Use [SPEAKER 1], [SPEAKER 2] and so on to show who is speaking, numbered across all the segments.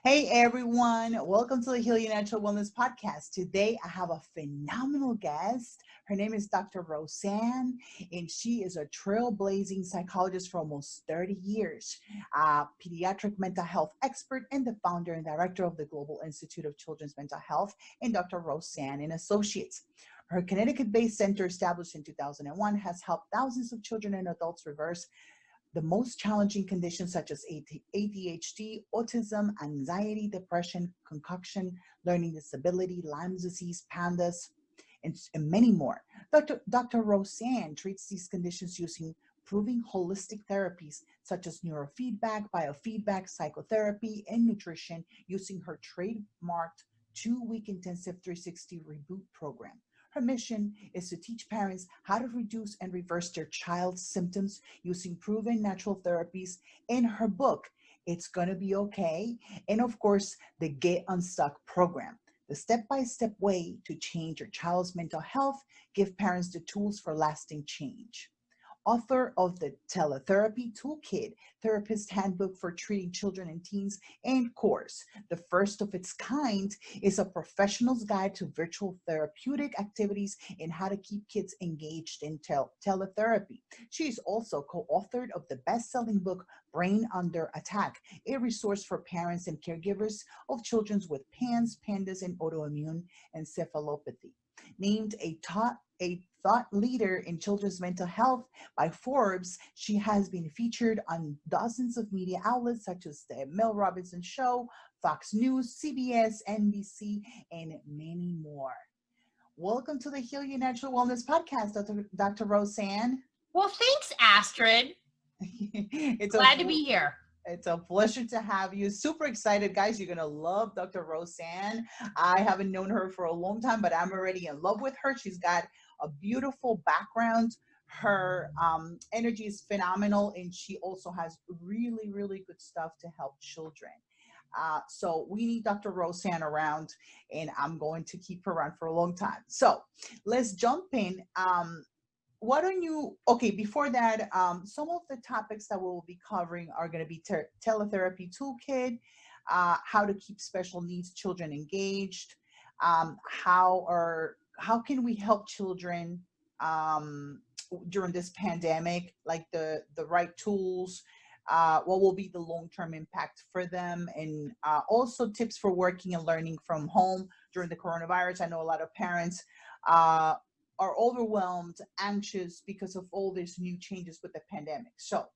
[SPEAKER 1] Hey everyone, welcome to the Heal Your Natural Wellness Podcast. Today I have a phenomenal guest. Her name is Dr. Roseann, and she is a trailblazing psychologist for almost 30 years, a pediatric mental health expert, and the founder and director of the Global Institute of Children's Mental Health and Dr. Roseann and Associates. Her Connecticut-based center, established in 2001, has helped thousands of children and adults reverse the most challenging conditions such as ADHD, autism, anxiety, depression, concoction, learning disability, Lyme disease, pandas, and many more. Dr. Roseann treats these conditions using proven holistic therapies such as neurofeedback, biofeedback, psychotherapy, and nutrition using her trademarked 2-week intensive 360 reboot program. Her mission is to teach parents how to reduce and reverse their child's symptoms using proven natural therapies. In her book, It's Gonna Be Okay, and of course, the Get Unstuck program, the step-by-step way to change your child's mental health, give parents the tools for lasting change. Author of the Teletherapy Toolkit, Therapist Handbook for Treating Children and Teens, and course, the first of its kind, is a professional's guide to virtual therapeutic activities and how to keep kids engaged in teletherapy. She is also co-authored of the best-selling book, Brain Under Attack, a resource for parents and caregivers of children with PANS, PANDAS, and autoimmune encephalopathy. Named a thought leader in children's mental health by Forbes, she has been featured on dozens of media outlets such as The Mel Robinson Show, Fox News, CBS, NBC, and many more. Welcome to the Heal Your Natural Wellness Podcast, Dr. Roseann.
[SPEAKER 2] Well, thanks, Astrid. Glad to be here.
[SPEAKER 1] It's a pleasure to have you. Super excited, guys. You're going to love Dr. Roseann. I haven't known her for a long time, but I'm already in love with her. She's got a beautiful background. Her energy is phenomenal, and she also has really, really good stuff to help children. So we need Dr. Roseann around, and I'm going to keep her around for a long time. So let's jump in. Why don't you, before that, some of the topics that we'll be covering are going to be teletherapy toolkit, how to keep special needs children engaged, how can we help children during this pandemic, like the right tools, what will be the long-term impact for them, and also tips for working and learning from home during the coronavirus. I know a lot of parents are overwhelmed, anxious because of all these new changes with the pandemic. So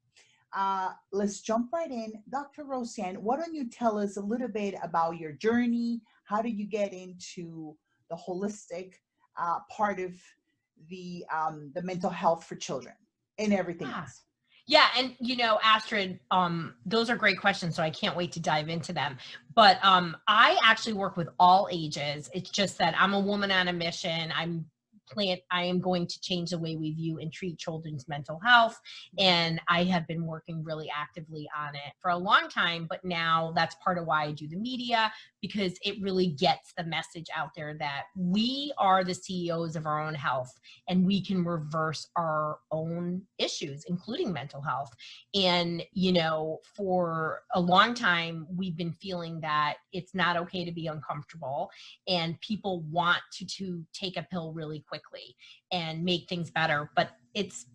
[SPEAKER 1] let's jump right in. Dr. Roseann, why don't you tell us a little bit about your journey? How did you get into the holistic part of the mental health for children and everything else?
[SPEAKER 2] Yeah, and Astrid, those are great questions, so I can't wait to dive into them. But I actually work with all ages. It's just that I'm a woman on a mission. I am going to change the way we view and treat children's mental health. And I have been working really actively on it for a long time, but now that's part of why I do the media, because it really gets the message out there that we are the CEOs of our own health and we can reverse our own issues, including mental health. And, for a long time, we've been feeling that it's not okay to be uncomfortable, and people want to take a pill really quickly and make things better, but it's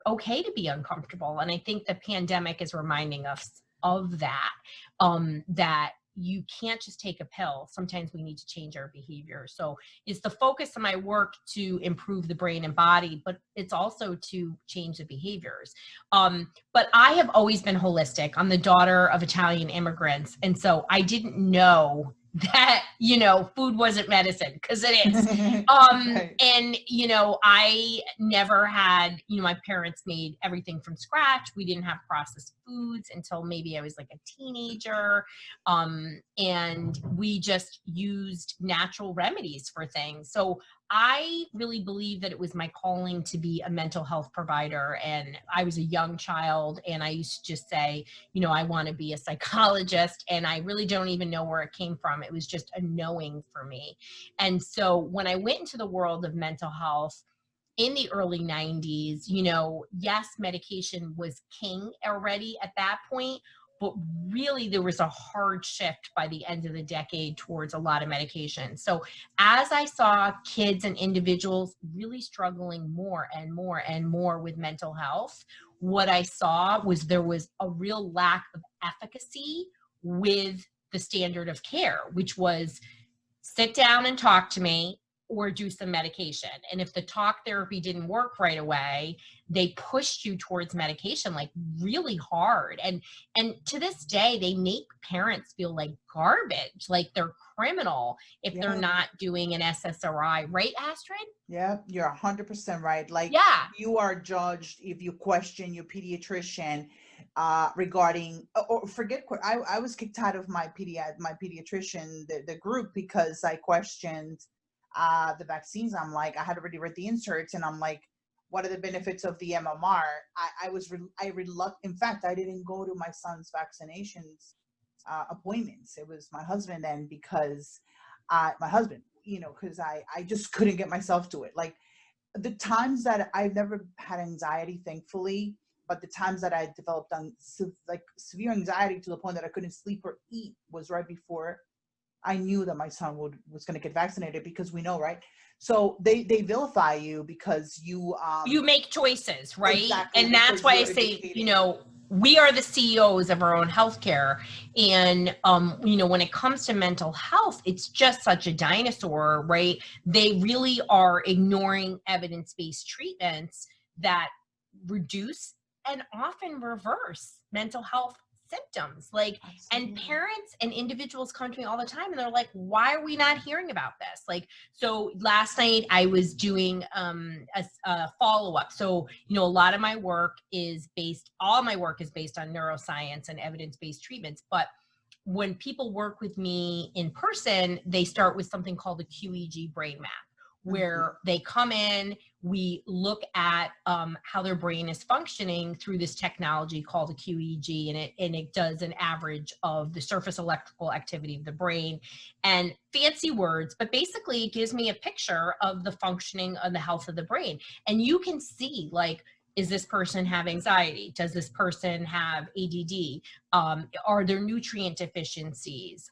[SPEAKER 2] okay to be uncomfortable. And I think the pandemic is reminding us of that, that you can't just take a pill. Sometimes we need to change our behavior. So it's the focus of my work to improve the brain and body, but it's also to change the behaviors. But I have always been holistic. I'm the daughter of Italian immigrants. And so I didn't know that, food wasn't medicine, because it is.
[SPEAKER 1] Right.
[SPEAKER 2] And, I never had, my parents made everything from scratch. We didn't have processed foods until maybe I was like a teenager. And we just used natural remedies for things. So I really believe that it was my calling to be a mental health provider. And I was a young child, and I used to just say, I want to be a psychologist. And I really don't even know where it came from. It was just a knowing for me. And so when I went into the world of mental health in the early 90s, yes, medication was king already at that point, but really there was a hard shift by the end of the decade towards a lot of medication. So as I saw kids and individuals really struggling more and more and more with mental health, what I saw was there was a real lack of efficacy with the standard of care, which was sit down and talk to me or do some medication. And if the talk therapy didn't work right away, they pushed you towards medication like really hard. And to this day, they make parents feel like garbage, like they're criminal if they're not doing an SSRI, right, Astrid?
[SPEAKER 1] Yeah, you're 100% right. Like,
[SPEAKER 2] Yeah.
[SPEAKER 1] you are judged if you question your pediatrician regarding, or forget, I was kicked out of my pediatrician, the group, because I questioned the vaccines. I'm like, I had already read the inserts, and I'm like, what are the benefits of the MMR? In fact, I didn't go to my son's vaccinations appointments. It was my husband then, because because I just couldn't get myself to it. Like, the times that I've never had anxiety, thankfully, but the times that I developed severe anxiety to the point that I couldn't sleep or eat was right before I knew that my son was going to get vaccinated, because we know, right? So they vilify you because you
[SPEAKER 2] make choices, right?
[SPEAKER 1] Exactly,
[SPEAKER 2] and that's why I say, we are the CEOs of our own healthcare. And, when it comes to mental health, it's just such a dinosaur, right? They really are ignoring evidence-based treatments that reduce and often reverse mental health symptoms. Like, and parents and individuals come to me all the time and they're like, why are we not hearing about this? Like, so last night I was doing a follow-up. So, a lot of my work is based on neuroscience and evidence-based treatments. But when people work with me in person, they start with something called the QEEG brain map, where they come in, we look at how their brain is functioning through this technology called a QEEG, and it does an average of the surface electrical activity of the brain, and fancy words, but basically it gives me a picture of the functioning of the health of the brain. And you can see, like, is this person have anxiety? Does this person have ADD? Are there nutrient deficiencies?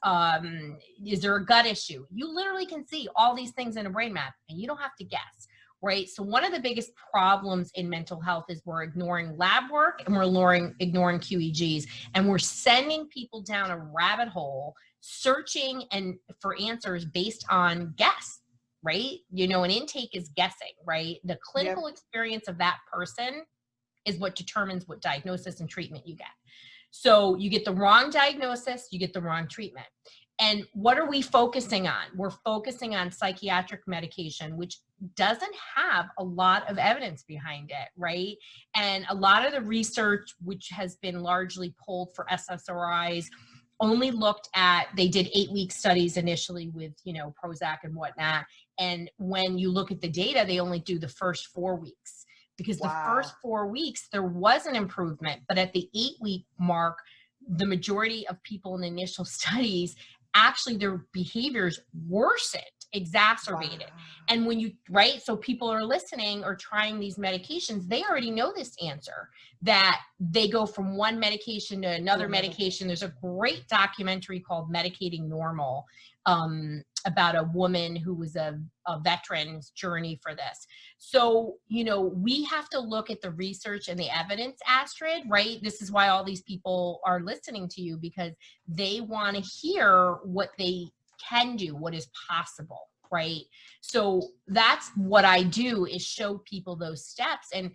[SPEAKER 2] Is there a gut issue? You literally can see all these things in a brain map, and you don't have to guess, right? So one of the biggest problems in mental health is we're ignoring lab work, and we're ignoring QEGs, and we're sending people down a rabbit hole searching for answers based on guess. Right? An intake is guessing, right? The clinical experience of that person is what determines what diagnosis and treatment you get. So you get the wrong diagnosis, you get the wrong treatment. And what are we focusing on? We're focusing on psychiatric medication, which doesn't have a lot of evidence behind it, right? And a lot of the research, which has been largely pulled for SSRIs, only looked at, they did 8-week studies initially with, Prozac and whatnot. And when you look at the data, they only do the first 4 weeks, because the first 4 weeks, there was an improvement. But at the 8-week mark, the majority of people in the initial studies, actually their behaviors worsened, exacerbated. And when so people are listening or trying these medications, they already know this answer, that they go from one medication to another medication. There's a great documentary called Medicating Normal, about a woman who was a veteran's journey for this. So, we have to look at the research and the evidence, Astrid, right? This is why all these people are listening to you, because they want to hear what they can do, what is possible, right? So that's what I do, is show people those steps. And,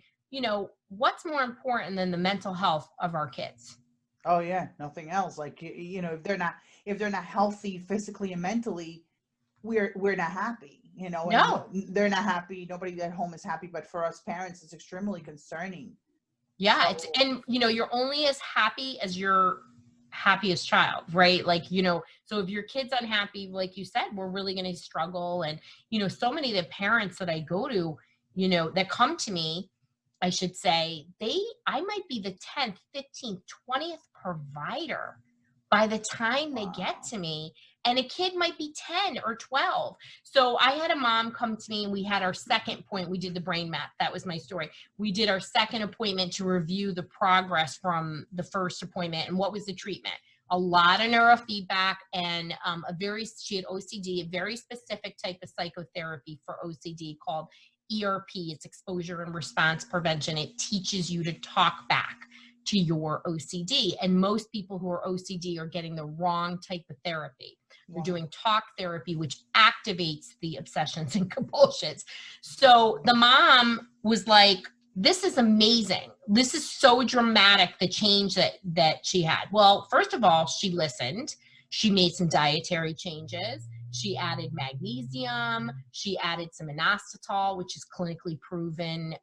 [SPEAKER 2] what's more important than the mental health of our kids?
[SPEAKER 1] Oh yeah, nothing else. Like, if they're not healthy physically and mentally, we're not happy,
[SPEAKER 2] No.
[SPEAKER 1] and they're not happy. Nobody at home is happy, but for us parents, it's extremely concerning.
[SPEAKER 2] Yeah. You're only as happy as your happiest child, right? Like, so if your kid's unhappy, like you said, we're really going to struggle. And, so many of the parents that I go to, that come to me, I should say, I might be the 10th, 15th, 20th provider by the time they get to me. and a kid might be 10 or 12. So I had a mom come to me, and we had our second point. We did the brain map. That was my story. We did our second appointment to review the progress from the first appointment and what was the treatment. A lot of neurofeedback and she had OCD, a very specific type of psychotherapy for OCD called ERP. It's exposure and response prevention. It teaches you to talk back to your OCD. And most people who are OCD are getting the wrong type of therapy. You're doing talk therapy, which activates the obsessions and compulsions. So the mom was like, this is amazing. This is so dramatic, the change that she had. Well, first of all, she listened. She made some dietary changes. She added magnesium. She added some inositol, which is clinically proven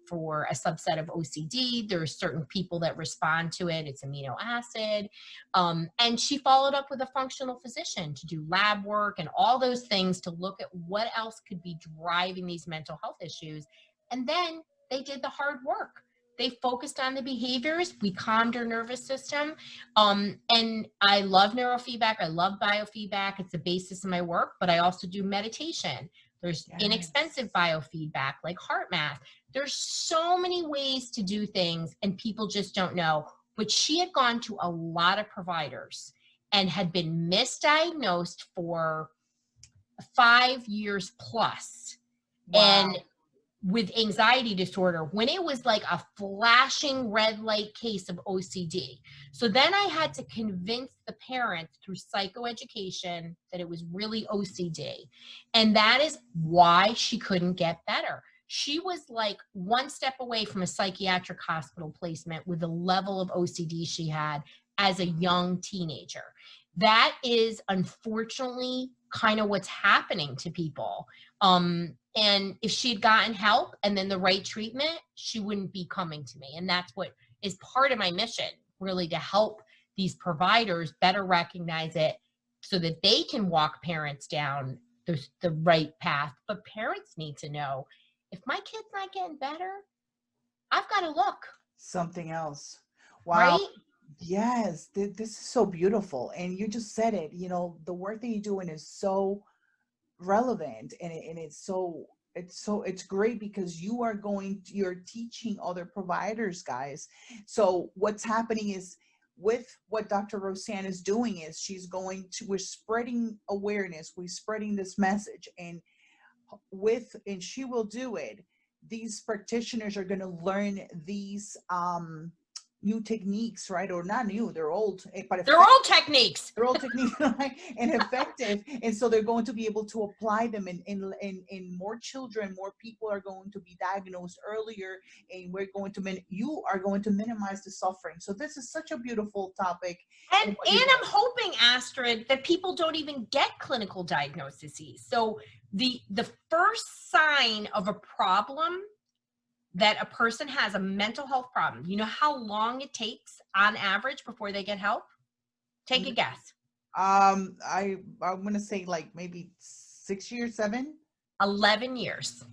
[SPEAKER 2] for a subset of OCD. There are certain people that respond to it. It's amino acid. And she followed up with a functional physician to do lab work and all those things to look at what else could be driving these mental health issues. And then they did the hard work. They focused on the behaviors. We calmed her nervous system. And I love neurofeedback. I love biofeedback. It's the basis of my work, but I also do meditation. There's inexpensive biofeedback like heart math. There's so many ways to do things, and people just don't know. But she had gone to a lot of providers and had been misdiagnosed for 5 years plus.
[SPEAKER 1] Wow.
[SPEAKER 2] And with anxiety disorder, when it was like a flashing red light case of OCD. So then I had to convince the parents through psychoeducation that it was really OCD. And that is why she couldn't get better. She was like one step away from a psychiatric hospital placement with the level of OCD she had as a young teenager. That is unfortunately kind of what's happening to people. And if she had gotten help and then the right treatment, she wouldn't be coming to me. And that's what is part of my mission, really, to help these providers better recognize it so that they can walk parents down the right path. But parents need to know, if my kid's not getting better, I've got to look.
[SPEAKER 1] Something else. Wow.
[SPEAKER 2] Right?
[SPEAKER 1] Yes, this is so beautiful. And you just said it, the work that you're doing is so relevant, and it's great because you're teaching other providers, guys. So what's happening is, with what Dr. Roseann is doing, is we're spreading awareness, we're spreading this message, and she will do it. These practitioners are going to learn these new techniques, right? Or not new, they're old, but
[SPEAKER 2] they're old techniques.
[SPEAKER 1] They're old techniques, right? And effective. And so they're going to be able to apply them in more children. More people are going to be diagnosed earlier, and you are going to minimize the suffering. So this is such a beautiful topic.
[SPEAKER 2] And I'm hoping, Astrid, that people don't even get clinical diagnoses. So the first sign of a problem, that a person has a mental health problem, you know how long it takes on average before they get help? Take a guess.
[SPEAKER 1] I'm going to say like maybe 6 years, 7?
[SPEAKER 2] 11 years.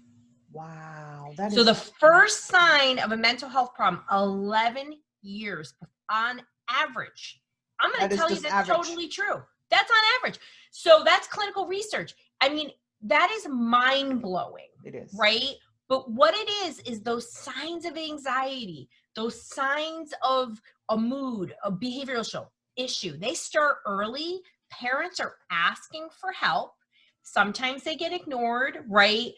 [SPEAKER 1] Wow.
[SPEAKER 2] So the first sign of a mental health problem, 11 years on average. I'm going to tell you that's totally true. That's on average. So that's clinical research. I mean, that is mind-blowing.
[SPEAKER 1] It is.
[SPEAKER 2] Right? But what it is those signs of anxiety, those signs of a mood, a behavioral issue, they start early. Parents are asking for help. Sometimes they get ignored, right?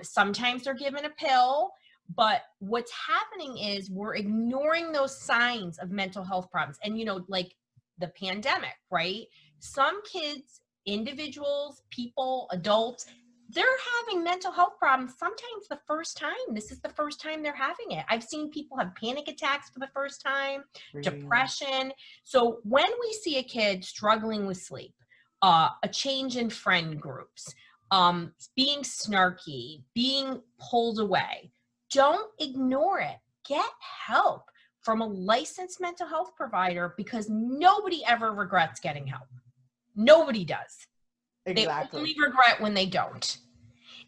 [SPEAKER 2] Sometimes they're given a pill. But what's happening is we're ignoring those signs of mental health problems. And, like the pandemic, right? Some kids, individuals, people, adults, they're having mental health problems sometimes the first time. This is the first time they're having it. I've seen people have panic attacks for the first time, depression. So when we see a kid struggling with sleep, a change in friend groups, being snarky, being pulled away, don't ignore it. Get help from a licensed mental health provider, because nobody ever regrets getting help. Nobody does.
[SPEAKER 1] Exactly.
[SPEAKER 2] They only regret when they don't.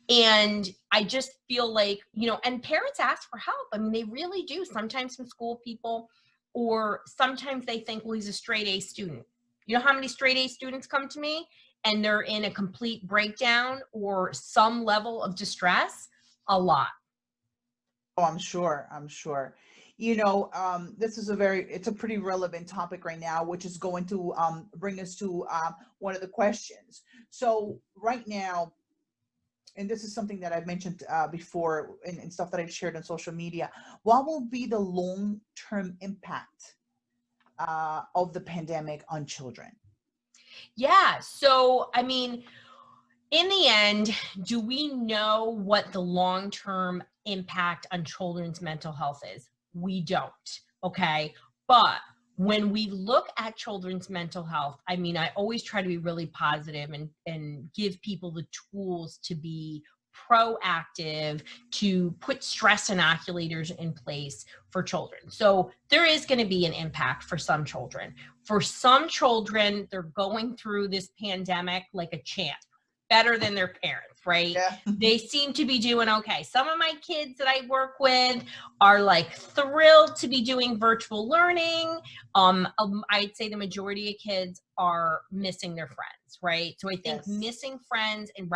[SPEAKER 2] And I just feel like, and parents ask for help. I mean, they really do. Sometimes from school people, or sometimes they think, well, he's a straight A student. You know how many straight A students come to me and they're in a complete breakdown or some level of distress? A lot.
[SPEAKER 1] Oh, I'm sure. I'm sure. This is it's a pretty relevant topic right now, which is going to bring us to one of the questions. So right now, and this is something that I've mentioned before and stuff that I've shared on social media, what will be the long-term impact of the pandemic on children?
[SPEAKER 2] Yeah. So, I mean, in the end, do we know what the long-term impact on children's mental health is? We don't. Okay. But when we look at children's mental health, I mean, I always try to be really positive and give people the tools to be proactive, to put stress inoculators in place for children. So there is going to be an impact for some children. For some children, they're going through this pandemic like a champ, better than their parents, right?
[SPEAKER 1] Yeah.
[SPEAKER 2] They seem to be doing okay. Some of my kids that I work with are like thrilled to be doing virtual learning. I'd say the majority of kids are missing their friends, right? So I think
[SPEAKER 1] Yes.
[SPEAKER 2] missing friends and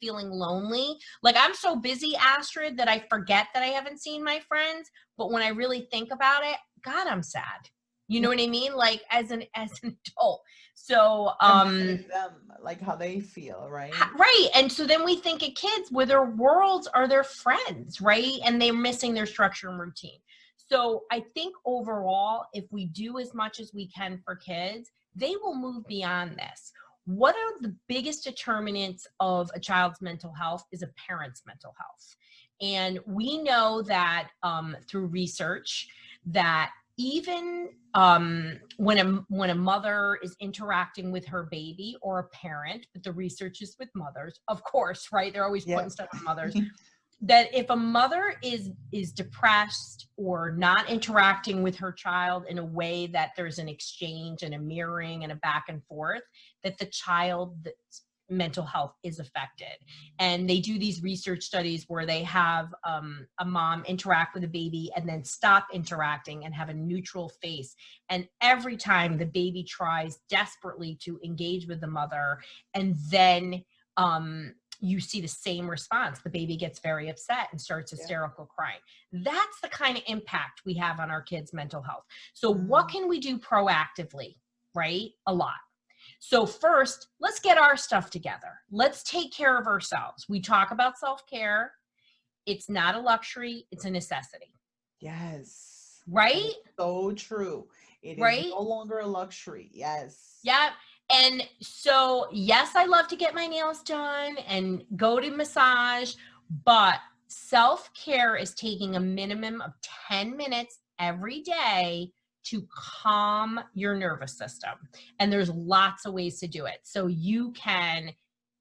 [SPEAKER 2] feeling lonely. Like I'm so busy, Astrid, that I forget that I haven't seen my friends. But when I really think about it, God, I'm sad. You know what I mean? Like as an adult. So
[SPEAKER 1] Imagining them, like how they feel, right?
[SPEAKER 2] right. And so then we think of kids where their worlds are their friends, right? And they're missing their structure and routine. So I think overall, if we do as much as we can for kids, they will move beyond this. What are the biggest determinants of a child's mental health is a parent's mental health. And we know that through research that even when a mother is interacting with her baby or a parent, but the research is with mothers, of course, right? They're always putting stuff on mothers. That if a mother is depressed or not interacting with her child in a way that there's an exchange and a mirroring and a back and forth, that the child's mental health is affected. And they do these research studies where they have a mom interact with a baby and then stop interacting and have a neutral face. And every time the baby tries desperately to engage with the mother, and then you see the same response. The baby gets very upset and starts hysterical crying. That's the kind of impact we have on our kids' mental health. So what can we do proactively, right? A lot. So first, let's get our stuff together. Let's take care of ourselves. We talk about self-care. It's not a luxury. It's a necessity.
[SPEAKER 1] Yes.
[SPEAKER 2] Right?
[SPEAKER 1] So true. It is no longer a luxury. Yes.
[SPEAKER 2] Yeah. And so, yes, I love to get my nails done and go to massage, but self-care is taking a minimum of 10 minutes every day to calm your nervous system. And there's lots of ways to do it. So you can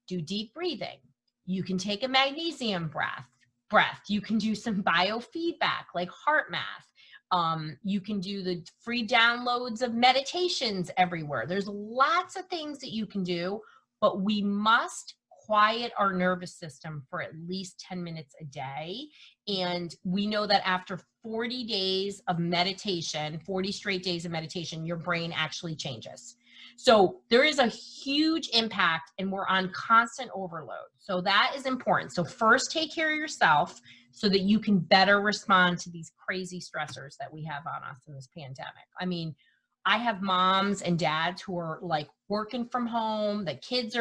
[SPEAKER 2] do deep breathing. You can take a magnesium breath. You can do some biofeedback like heart math. You can do the free downloads of meditations everywhere. There's lots of things that you can do, but we must quiet our nervous system for at least 10 minutes a day. And we know that after 40 days of meditation, 40 straight days of meditation, your brain actually changes. So there is a huge impact and we're on constant overload. So that is important. So first take care of yourself so that you can better respond to these crazy stressors that we have on us in this pandemic. I mean, I have moms and dads who are like working from home. The kids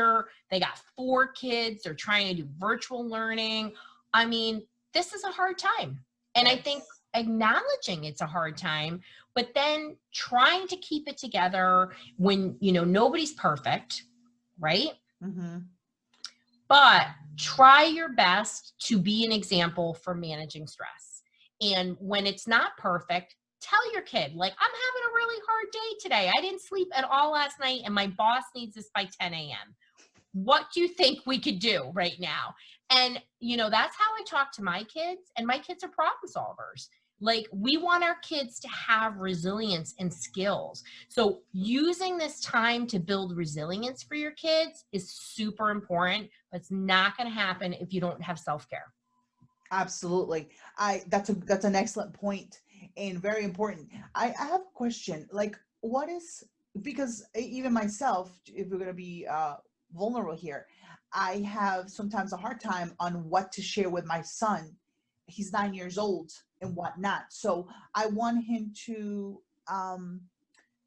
[SPEAKER 2] they got 4 kids. They're trying to do virtual learning. I mean, this is a hard time. And I think acknowledging it's a hard time, but then trying to keep it together when, nobody's perfect, right?
[SPEAKER 1] Mm-hmm.
[SPEAKER 2] But try your best to be an example for managing stress. And when it's not perfect, tell your kid, like, I'm having a really hard day today. I didn't sleep at all last night and my boss needs this by 10 a.m. What do you think we could do right now? And, that's how I talk to my kids, and my kids are problem solvers. Like, we want our kids to have resilience and skills. So using this time to build resilience for your kids is super important, but it's not going to happen if you don't have self-care.
[SPEAKER 1] Absolutely. That's an excellent point and very important. I have a question. Like, what is because even myself, if we're going to be vulnerable here, I have sometimes a hard time on what to share with my son. He's 9 years old and whatnot. So I want him to,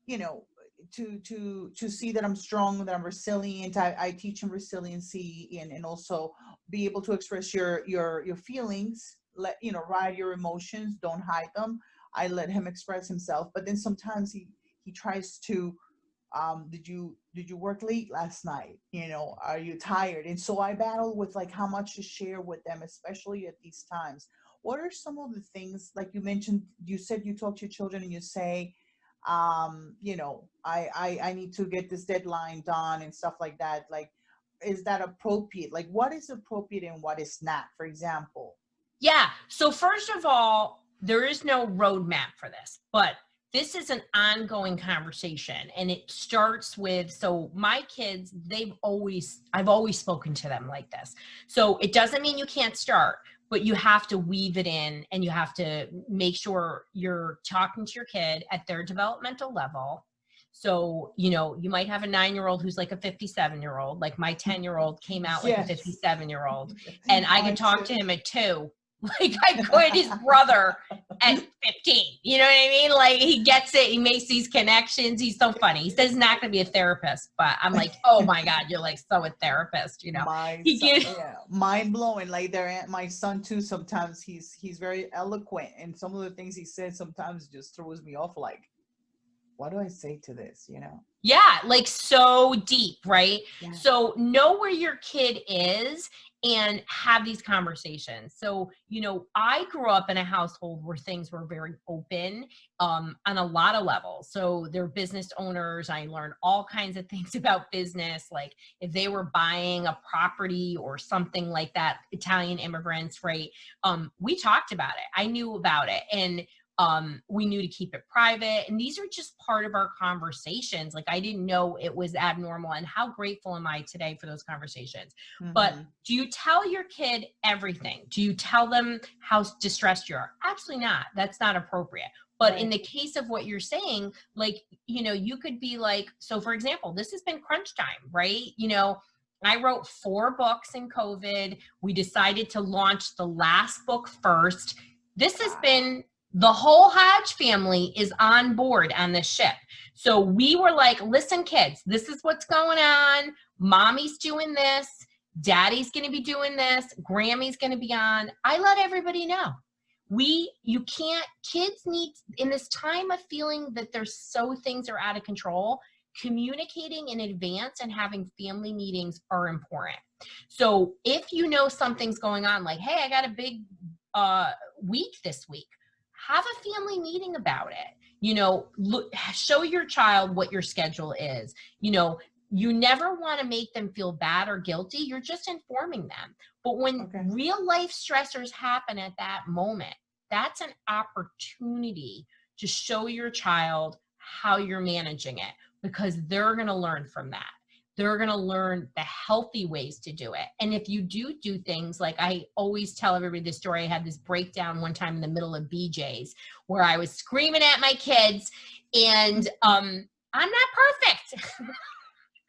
[SPEAKER 1] you know, to see that I'm strong, that I'm resilient. I teach him resiliency, and also be able to express your feelings. Let ride your emotions, don't hide them. I let him express himself, but then sometimes he tries to, did you work late last night? Are you tired? And so I battle with like how much to share with them, especially at these times. What are some of the things, like you mentioned, you said you talk to your children and you say, I need to get this deadline done and stuff like that. Like, is that appropriate? Like, what is appropriate and what is not, for example?
[SPEAKER 2] Yeah. So first of all, there is no roadmap for this, but this is an ongoing conversation, and it starts with, so my kids, I've always spoken to them like this. So it doesn't mean you can't start, but you have to weave it in, and you have to make sure you're talking to your kid at their developmental level. So, you might have a 9-year-old who's like a 57-year-old, like my 10-year-old came out like a 57-year-old, and I could talk to him at 2. Like I could his brother at 15. You know what I mean? Like he gets it. He makes these connections. He's so funny. He says he's not going to be a therapist, but I'm like, oh my God, you're like so a therapist,
[SPEAKER 1] Mind blowing. Like my son too, sometimes he's very eloquent, and some of the things he says sometimes just throws me off. Like, what do I say to this?
[SPEAKER 2] Yeah, like so deep, right?
[SPEAKER 1] Yeah.
[SPEAKER 2] So know where your kid is and have these conversations. So, I grew up in a household where things were very open on a lot of levels. So they're business owners. I learned all kinds of things about business, like if they were buying a property or something like that, Italian immigrants, right? We talked about it. I knew about it. And we knew to keep it private. And these are just part of our conversations. Like I didn't know it was abnormal, and how grateful am I today for those conversations. Mm-hmm. But do you tell your kid everything? Do you tell them how distressed you are? Absolutely not. That's not appropriate. But right. In the case of what you're saying, like, you could be like, so for example, this has been crunch time, right? I wrote 4 books in COVID. We decided to launch the last book first. This has been, the whole Hodge family is on board on this ship. So we were like, listen, kids, this is what's going on. Mommy's doing this. Daddy's going to be doing this. Grammy's going to be on. I let everybody know. Kids need, in this time of feeling that things are out of control, communicating in advance and having family meetings are important. So if something's going on, like, hey, I got a big week this week, have a family meeting about it. Show your child what your schedule is. You never want to make them feel bad or guilty. You're just informing them. But when real life stressors happen at that moment, that's an opportunity to show your child how you're managing it, because they're going to learn from that. They're going to learn the healthy ways to do it. And if you do things, like I always tell everybody this story, I had this breakdown one time in the middle of BJ's where I was screaming at my kids, and I'm not perfect.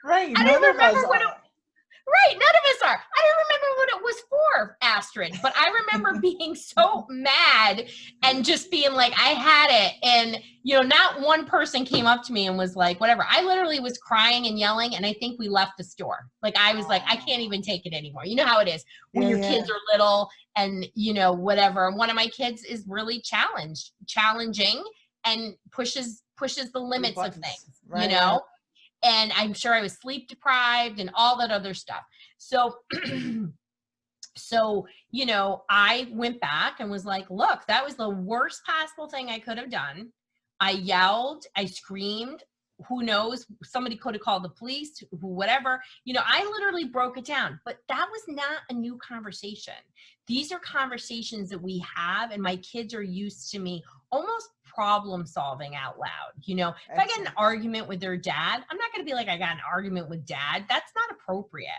[SPEAKER 1] Right.
[SPEAKER 2] I don't remember what right. None of us are. I don't remember what it was for, Astrid, but I remember being so mad and just being like, I had it. And, not one person came up to me and was like, whatever. I literally was crying and yelling. And I think we left the store. Like, I was like, I can't even take it anymore. You know how it is when your kids are little and, whatever. And one of my kids is really challenging and pushes the limits of things,
[SPEAKER 1] right.
[SPEAKER 2] And I'm sure I was sleep deprived and all that other stuff. So, I went back and was like, look, that was the worst possible thing I could have done. I yelled, I screamed, who knows, somebody could have called the police, whatever. I literally broke it down, but that was not a new conversation. These are conversations that we have, and my kids are used to me almost problem solving out loud. If I get an argument with their dad, I'm not going to be like, I got an argument with dad. That's not appropriate.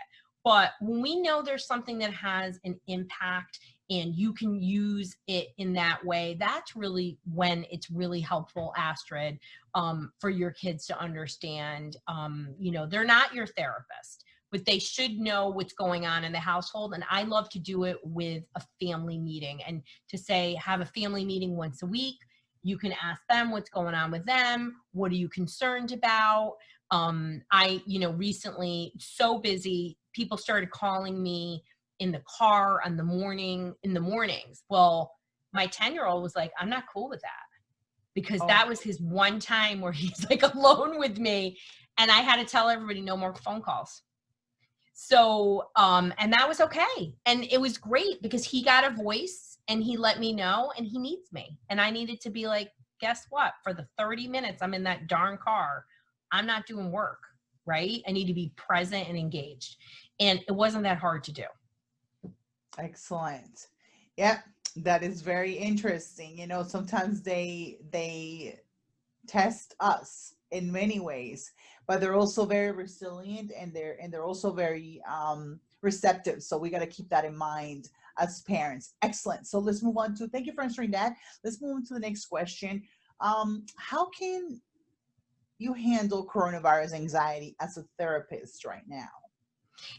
[SPEAKER 2] But when we know there's something that has an impact and you can use it in that way, that's really when it's really helpful, Astrid, for your kids to understand, you know, they're not your therapist, but they should know what's going on in the household. And I love to do it with a family meeting, and to say, have a family meeting once a week. You can ask them what's going on with them. What are you concerned about? You know, recently, so busy, people started calling me in the car in the mornings. Well, my 10-year-old was like, I'm not cool with that, because that was his one time where he's like alone with me. And I had to tell everybody no more phone calls. So, and that was okay. And it was great because he got a voice and he let me know, and he needs me. And I needed to be like, guess what? For the 30 minutes I'm in that darn car, I'm not doing work, right? I need to be present and engaged. And it wasn't that hard to do.
[SPEAKER 1] Excellent. Yeah, that is very interesting. You know, sometimes they test us in many ways, but they're also very resilient, and they're also very receptive. So we got to keep that in mind as parents. Excellent. So let's move on to, thank you for answering that. Let's move on to the next question. How can you handle coronavirus anxiety as a therapist right now?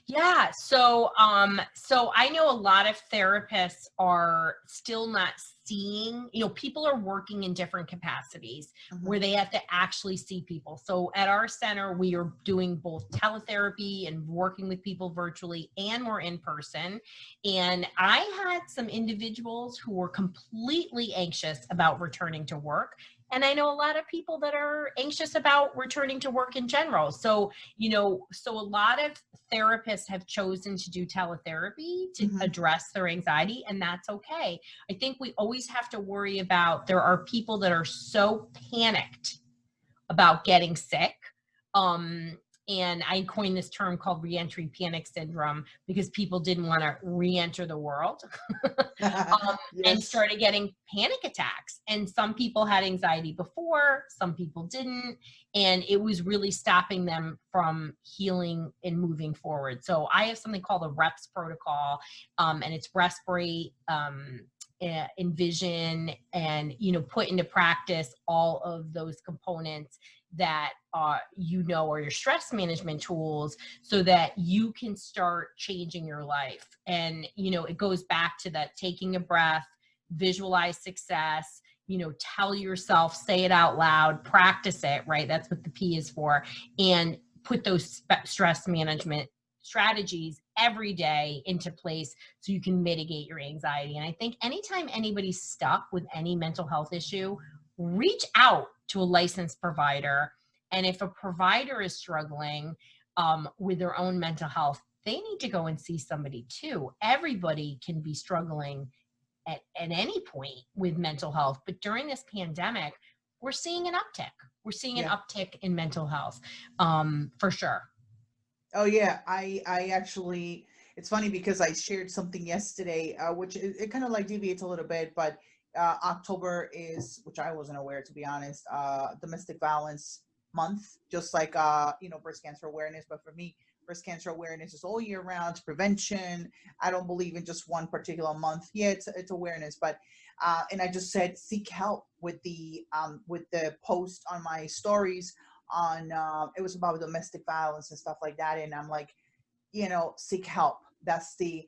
[SPEAKER 2] Yeah. So I know a lot of therapists are still not seeing, you know, people are working in different capacities where they have to actually see people. So at our center, we are doing both teletherapy and working with people virtually, and we're in person. And I had some individuals who were completely anxious about returning to work. And I know a lot of people that are anxious about returning to work in general. So, you know, so a lot of therapists have chosen to do teletherapy to address their anxiety, and that's okay. I think we always have to worry about, there are people that are so panicked about getting sick. And I coined this term called reentry panic syndrome, because people didn't want to re-enter the world and started getting panic attacks. And some people had anxiety before, some people didn't. And it was really stopping them from healing and moving forward. So I have something called the REPS protocol, and it's respirate, envision, and, you know, put into practice all of those components that you know are your stress management tools, so that you can start changing your life. And, you know, it goes back to that taking a breath, visualize success, you know, tell yourself, say it out loud, practice it, right? That's what the P is for. And put those stress management strategies every day into place so you can mitigate your anxiety. And I think anytime anybody's stuck with any mental health issue, reach out to a licensed provider. And if a provider is struggling with their own mental health, they need to go and see somebody too. Everybody can be struggling at any point with mental health, but during this pandemic, we're seeing an uptick. We're seeing an uptick in mental health, for sure.
[SPEAKER 1] Oh yeah, I actually, it's funny because I shared something yesterday, which it kind of like deviates a little bit, but October is, which I wasn't aware, to be honest, domestic violence month, just like you know, breast cancer awareness. But for me, breast cancer awareness is all year round. Prevention. I don't believe in just one particular month. Yeah, it's awareness, but and I just said seek help with the post on my stories on it was about domestic violence and stuff like that, and I'm like, you know, seek help. That's the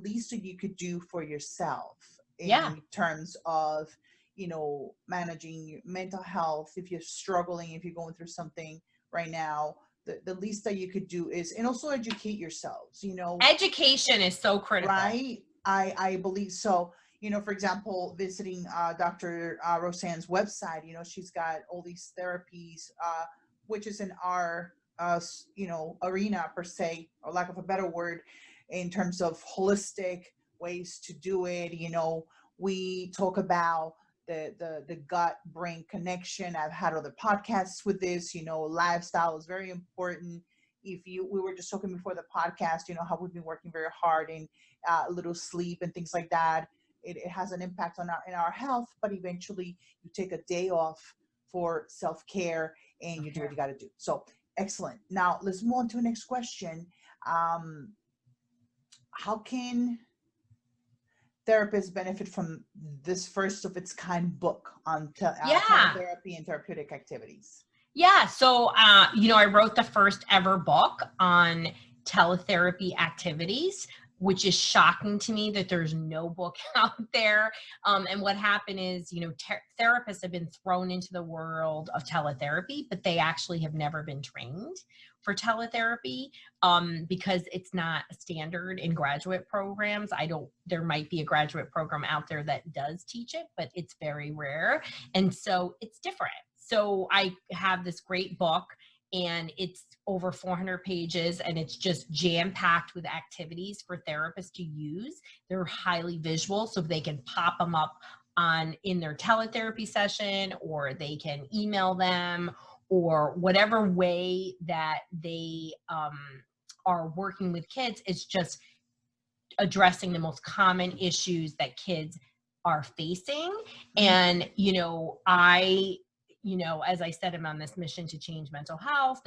[SPEAKER 1] least that you could do for yourself in terms of, you know, managing your mental health. If you're struggling, if you're going through something right now, the least that you could do is, and also educate yourselves, you know.
[SPEAKER 2] Education is so critical.
[SPEAKER 1] Right? I believe so. You know, for example, visiting Dr. Roseann's website, you know, she's got all these therapies, which is in our, you know, arena per se, or lack of a better word, in terms of holistic ways to do it. You know, we talk about the gut brain connection. I've had other podcasts with this. You know, lifestyle is very important. We were just talking before the podcast, you know, how we've been working very hard in little sleep and things like that. It has an impact on our health, but eventually you take a day off for self-care and you do what you got to do. So excellent. Now let's move on to the next question. How can therapists benefit from this first of its kind book on
[SPEAKER 2] Yeah.
[SPEAKER 1] teletherapy and therapeutic activities?
[SPEAKER 2] Yeah. So, I wrote the first ever book on teletherapy activities, which is shocking to me that there's no book out there. And what happened is, therapists have been thrown into the world of teletherapy, but they actually have never been trained for teletherapy because it's not a standard in graduate programs. There might be a graduate program out there that does teach it, but it's very rare. And so it's different. So I have this great book, and it's over 400 pages, and it's just jam-packed with activities for therapists to use. They're highly visual, so they can pop them up in their teletherapy session, or they can email them, or whatever way that they are working with kids. It's just addressing the most common issues that kids are facing. And, as I said, I'm on this mission to change mental health.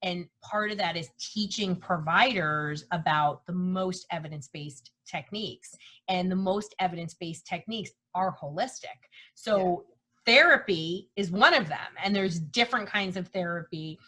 [SPEAKER 2] And part of that is teaching providers about the most evidence-based techniques. And the most evidence-based techniques are holistic. So therapy is one of them. And there's different kinds of therapy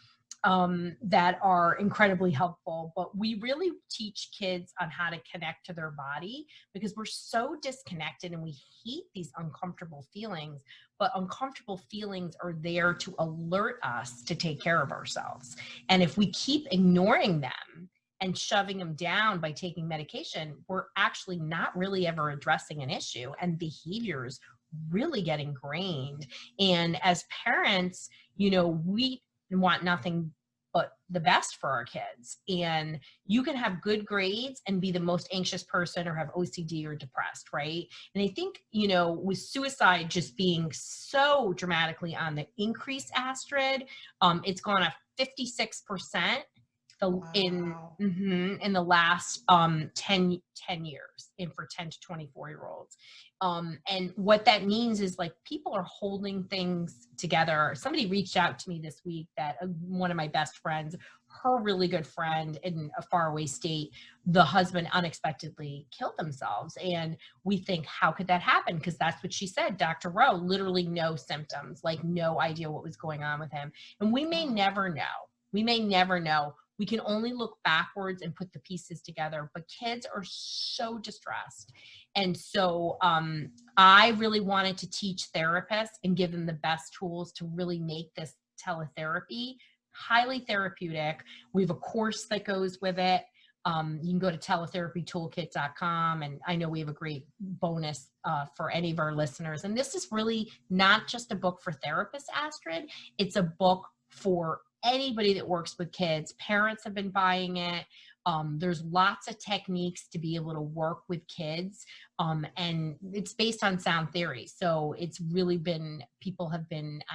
[SPEAKER 2] that are incredibly helpful, but we really teach kids on how to connect to their body, because we're so disconnected and we hate these uncomfortable feelings, but uncomfortable feelings are there to alert us to take care of ourselves. And if we keep ignoring them and shoving them down by taking medication, we're actually not really ever addressing an issue, and behaviors really get ingrained. And as parents, we want nothing but the best for our kids. And you can have good grades and be the most anxious person, or have OCD or depressed, right? And I think, with suicide just being so dramatically on the increase, Astrid, it's gone up 56% in the last 10 years, and for 10 to 24-year-olds. And what that means is, like, people are holding things together. Somebody reached out to me this week that one of my best friends, her really good friend in a faraway state, the husband unexpectedly killed themselves. And we think, how could that happen? Because that's what she said, Dr. Rowe, literally no symptoms, like no idea what was going on with him. And we may never know. We may never know. We can only look backwards and put the pieces together, but kids are so distressed. And so I really wanted to teach therapists and give them the best tools to really make this teletherapy highly therapeutic. We have a course that goes with it. You can go to teletherapytoolkit.com, and I know we have a great bonus for any of our listeners. And this is really not just a book for therapists, Astrid. It's a book for anybody that works with kids. Parents have been buying it. There's lots of techniques to be able to work with kids. And it's based on sound theory. So it's really been, I've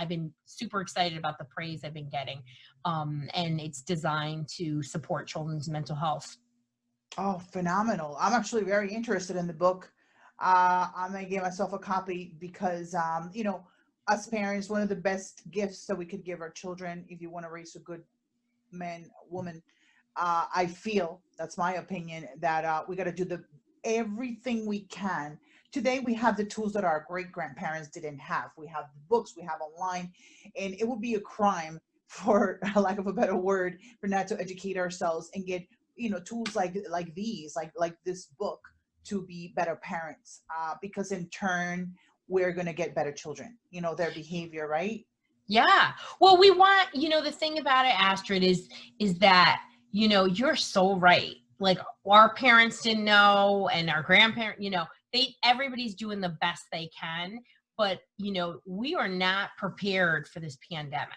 [SPEAKER 2] been super excited about the praise I've been getting. And it's designed to support children's mental health.
[SPEAKER 1] Oh, phenomenal. I'm actually very interested in the book. I'm going to give myself a copy because, us parents, one of the best gifts that we could give our children, if you want to raise a good man, woman, I feel, that's my opinion, that we got to do everything we can. Today we have the tools that our great grandparents didn't have. We have the books, we have online, and it would be a crime, for lack of a better word, for not to educate ourselves and get tools like these, like this book, to be better parents, because in turn we're going to get better children, their behavior, right?
[SPEAKER 2] Yeah. Well, we want, the thing about it, Astrid, is that, you're so right. Like, our parents didn't know, and our grandparents, everybody's doing the best they can, but, we are not prepared for this pandemic.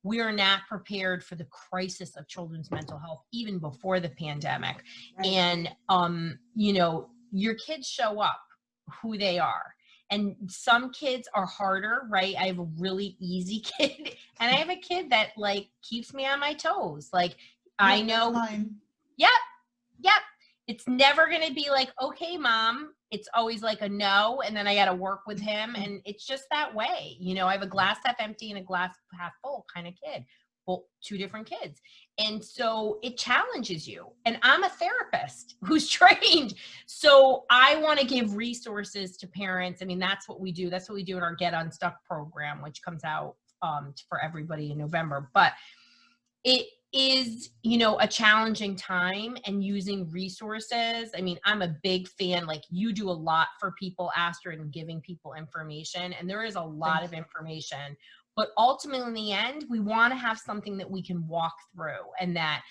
[SPEAKER 2] We are not prepared for the crisis of children's mental health, even before the pandemic. Right. And, your kids show up who they are. And some kids are harder, right? I have a really easy kid, and I have a kid that, like, keeps me on my toes. Like, I know. Yep. It's never going to be like, okay, mom. It's always like a no, and then I got to work with him, and it's just that way. I have a glass half empty and a glass half full kind of kid. two different kids. And so it challenges you. And I'm a therapist who's trained. So I want to give resources to parents. I mean, that's what we do. That's what we do in our Get Unstuck program, which comes out for everybody in November. But it is, a challenging time, and using resources. I mean, I'm a big fan, like you do a lot for people, Astrid, and giving people information. And there is a lot of information, but ultimately in the end, we want to have something that we can walk through and that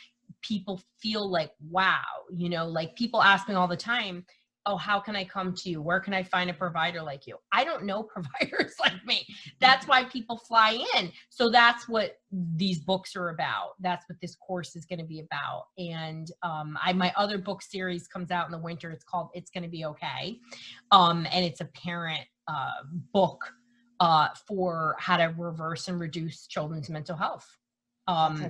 [SPEAKER 2] people feel like, wow, like people ask me all the time, oh, how can I come to you? Where can I find a provider like you? I don't know providers like me. That's why people fly in. So that's what these books are about. That's what this course is going to be about. And my other book series comes out in the winter. It's called It's Going to Be Okay. And it's a parent book for how to reverse and reduce children's mental health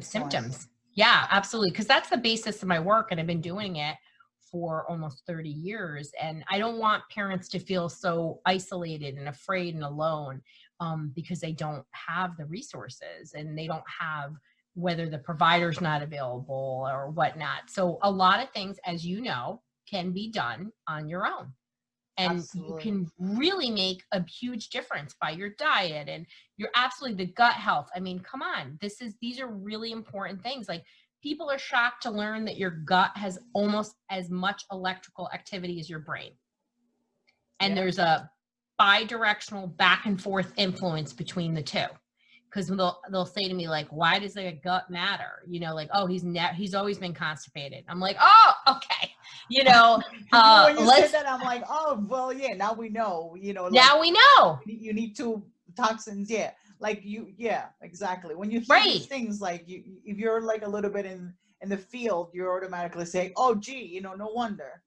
[SPEAKER 2] symptoms. Yeah, absolutely. Because that's the basis of my work, and I've been doing it for almost 30 years. And I don't want parents to feel so isolated and afraid and alone because they don't have the resources, and they don't have, whether the provider's not available or whatnot. So a lot of things, as you know, can be done on your own. And you can really make a huge difference by your diet and the gut health. I mean, come on, these are really important things. Like, people are shocked to learn that your gut has almost as much electrical activity as your brain. And there's a bi-directional back and forth influence between the two. Because they'll say to me, like, why does the gut matter? Like, oh, he's always been constipated. I'm like, oh, okay.
[SPEAKER 1] When you said that, I'm like, oh, well, yeah, now we know,
[SPEAKER 2] now we know.
[SPEAKER 1] You need two toxins. Yeah. Like exactly. When you hear these things, like if you're like a little bit in the field, you're automatically saying, oh, gee, no wonder.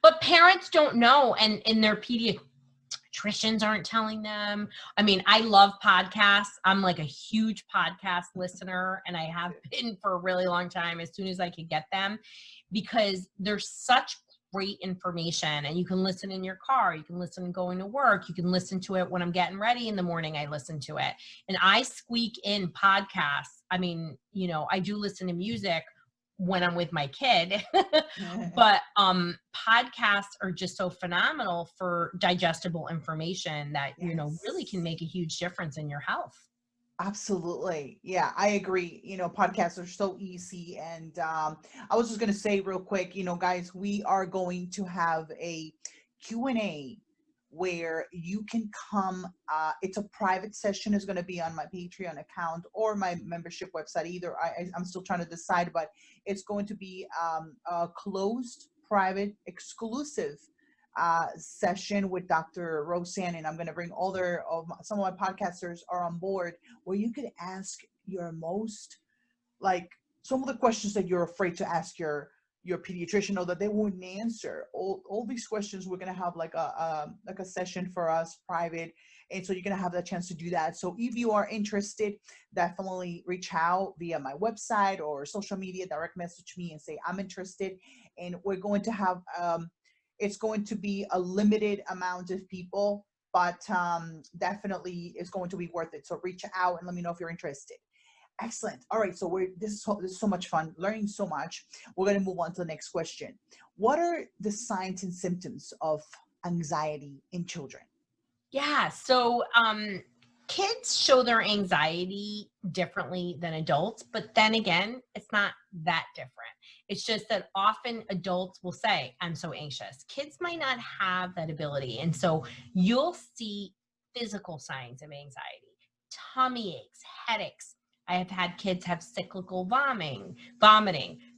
[SPEAKER 2] But parents don't know, and in their pediatricians aren't telling them. I mean, I love podcasts. I'm like a huge podcast listener, and I have been for a really long time, as soon as I could get them, because there's such great information, and you can listen in your car, you can listen going to work, you can listen to it when I'm getting ready in the morning. I listen to it, and I squeak in podcasts. I mean, I do listen to music when I'm with my kid, but podcasts are just so phenomenal for digestible information that really can make a huge difference in your health.
[SPEAKER 1] Absolutely. Yeah, I agree. Podcasts are so easy. And I was just going to say real quick, guys, we are going to have a Q&A where you can come. It's a private session. It's going to be on my Patreon account or my membership website. Either I'm still trying to decide, but it's going to be a closed, private, exclusive session with Dr. Roseann, and I'm going to bring some of my podcasters are on board, where you could ask your most, like, some of the questions that you're afraid to ask your pediatrician, or that they wouldn't answer. All these questions, we're going to have like a session for us, private, and so you're going to have the chance to do that. So if you are interested, definitely reach out via my website or social media, direct message me and say, I'm interested. And we're going to have it's going to be a limited amount of people, but definitely it's going to be worth it. So reach out and let me know if you're interested. Excellent. All right. So this is so much fun, learning so much. We're going to move on to the next question. What are the signs and symptoms of anxiety in children?
[SPEAKER 2] Yeah. So kids show their anxiety differently than adults, but then again, it's not that different. It's just that often adults will say, I'm so anxious. Kids might not have that ability. And so you'll see physical signs of anxiety, tummy aches, headaches. I have had kids have cyclical vomiting.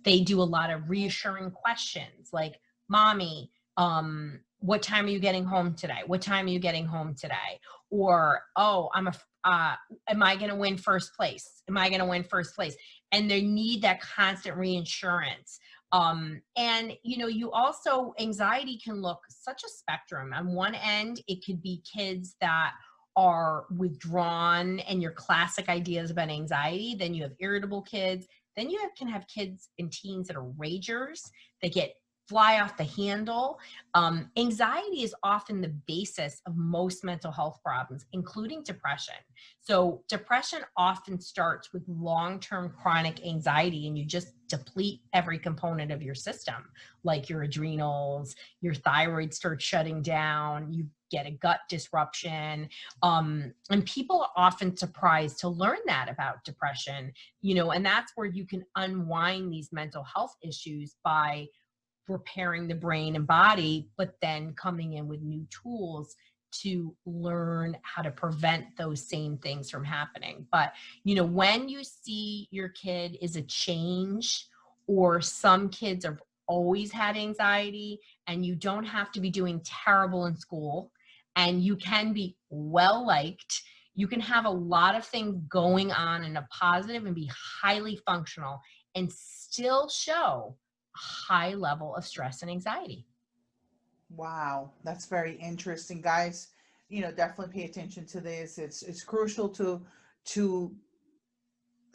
[SPEAKER 2] They do a lot of reassuring questions like, Mommy, what time are you getting home today? What time are you getting home today? Or, oh, am I going to win first place? Am I going to win first place? And they need that constant reassurance. And, you also, anxiety can look such a spectrum. On one end, it could be kids that are withdrawn and your classic ideas about anxiety. Then you have irritable kids. Then you can have kids and teens that are ragers. They get fly off the handle. Anxiety is often the basis of most mental health problems, including depression. So depression often starts with long-term chronic anxiety, and you just deplete every component of your system, like your adrenals, your thyroid starts shutting down, you get a gut disruption. And people are often surprised to learn that about depression, and that's where you can unwind these mental health issues by repairing the brain and body, but then coming in with new tools to learn how to prevent those same things from happening. But, when you see your kid is a change, or some kids have always had anxiety, and you don't have to be doing terrible in school, and you can be well liked, you can have a lot of things going on in a positive and be highly functional and still show high level of stress and anxiety.
[SPEAKER 1] Wow, that's very interesting, guys. Definitely pay attention to this. It's crucial to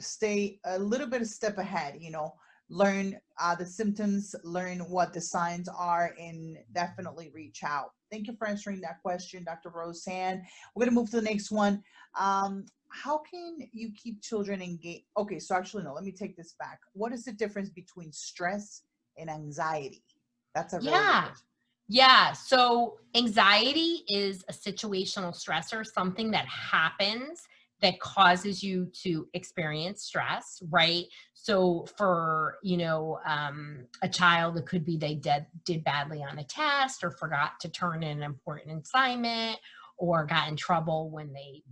[SPEAKER 1] stay a little bit a step ahead. Learn the symptoms, learn what the signs are, and definitely reach out. Thank you for answering that question, Dr. Roseann. We're gonna move to the next one. How can you keep children engaged? Okay, so actually, no, let me take this back. What is the difference between stress and anxiety? That's a really good
[SPEAKER 2] Yeah.
[SPEAKER 1] question.
[SPEAKER 2] Yeah. So anxiety is a situational stressor, something that happens that causes you to experience stress, right? So for, a child, it could be they did badly on a test, or forgot to turn in an important assignment, or got in trouble when they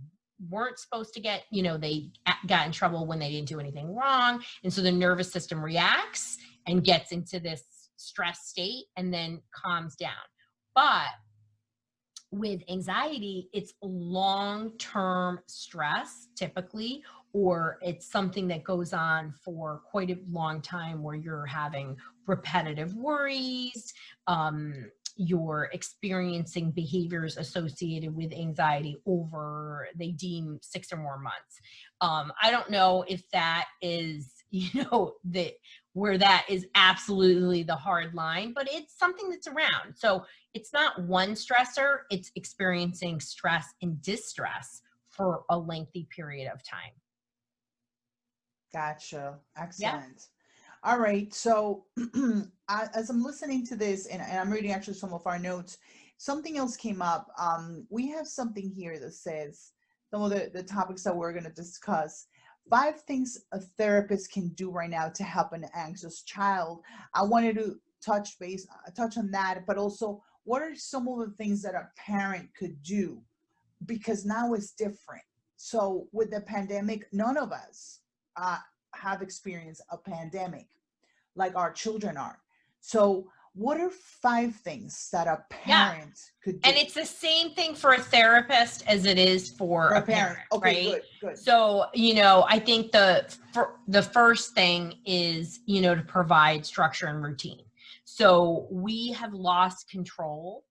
[SPEAKER 2] weren't supposed to get, they got in trouble when they didn't do anything wrong. And so the nervous system reacts and gets into this stress state and then calms down. But with anxiety, it's long-term stress typically, or it's something that goes on for quite a long time, where you're having repetitive worries, you're experiencing behaviors associated with anxiety over, they deem, 6 or more months. I don't know if that is, that where that is absolutely the hard line, but it's something that's around. So it's not one stressor, it's experiencing stress and distress for a lengthy period of time.
[SPEAKER 1] Gotcha.
[SPEAKER 2] Yeah.
[SPEAKER 1] Excellent. All right. So as I'm listening to this, and I'm reading actually some of our notes, something else came up. We have something here that says some of the topics that we're going to discuss. 5 things a therapist can do right now to help an anxious child. I wanted to touch on that, but also, what are some of the things that a parent could do? Because now it's different. So with the pandemic, none of us have experienced a pandemic like our children are. So what are 5 things that a
[SPEAKER 2] Yeah.
[SPEAKER 1] parent could do?
[SPEAKER 2] And it's the same thing for a therapist as it is for a parent,
[SPEAKER 1] Okay,
[SPEAKER 2] right?
[SPEAKER 1] good.
[SPEAKER 2] So, I think the first thing is, to provide structure and routine. So we have lost control,